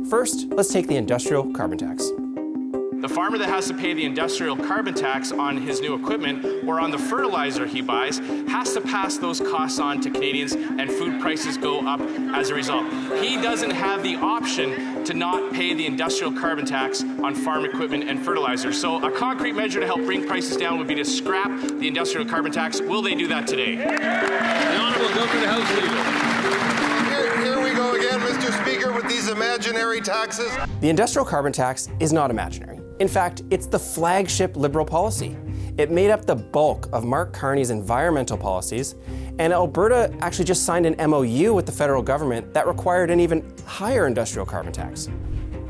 First, let's take the industrial carbon tax. The farmer that has to pay the industrial carbon tax on his new equipment or on the fertilizer he buys has to pass those costs on to Canadians, and food prices go up as a result. He doesn't have the option to not pay the industrial carbon tax on farm equipment and fertilizer. So a concrete measure to help bring prices down would be to scrap the industrial carbon tax. Will they do that today? The Honourable Government to House Leader. Here we go again, Mr. Speaker, with these imaginary taxes. The industrial carbon tax is not imaginary. In fact, it's the flagship Liberal policy. It made up the bulk of Mark Carney's environmental policies, and Alberta actually just signed an MOU with the federal government that required an even higher industrial carbon tax.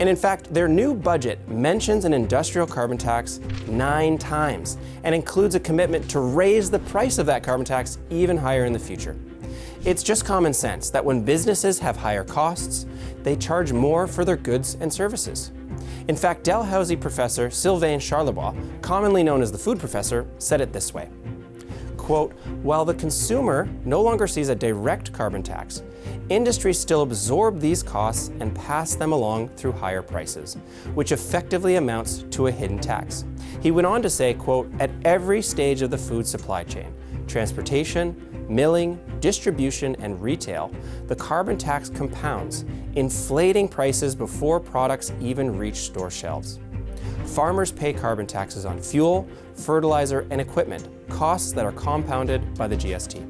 And in fact, their new budget mentions an industrial carbon tax 9 times and includes a commitment to raise the price of that carbon tax even higher in the future. It's just common sense that when businesses have higher costs, they charge more for their goods and services. In fact, Dalhousie professor Sylvain Charlebois, commonly known as the food professor, said it this way, quote, "While the consumer no longer sees a direct carbon tax, industries still absorb these costs and pass them along through higher prices, which effectively amounts to a hidden tax." He went on to say, quote, "At every stage of the food supply chain, transportation, milling, distribution, and retail, the carbon tax compounds, inflating prices before products even reach store shelves. Farmers pay carbon taxes on fuel, fertilizer, and equipment, costs that are compounded by the GST."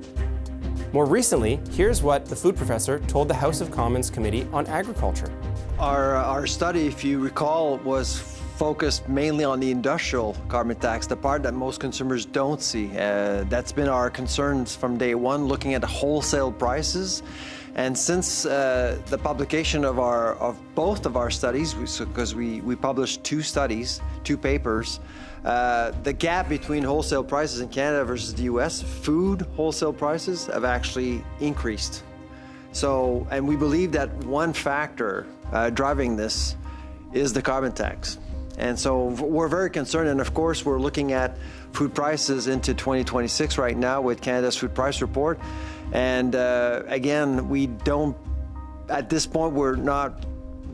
More recently, here's what the food professor told the House of Commons Committee on Agriculture. Our study, if you recall, was focused mainly on the industrial carbon tax, the part that most consumers don't see. That's been our concerns from day one, looking at the wholesale prices. And since the publication of both of our studies, because we published 2 studies, 2 papers, the gap between wholesale prices in Canada versus the US, food wholesale prices have actually increased. So, and we believe that one factor driving this is the carbon tax. And so we're very concerned, and of course we're looking at food prices into 2026 right now with Canada's Food Price Report. And again, we don't, at this point,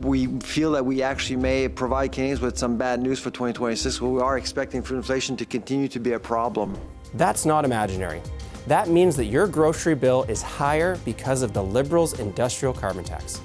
we feel that we actually may provide Canadians with some bad news for 2026, but we are expecting food inflation to continue to be a problem. That's not imaginary. That means that your grocery bill is higher because of the Liberals' industrial carbon tax.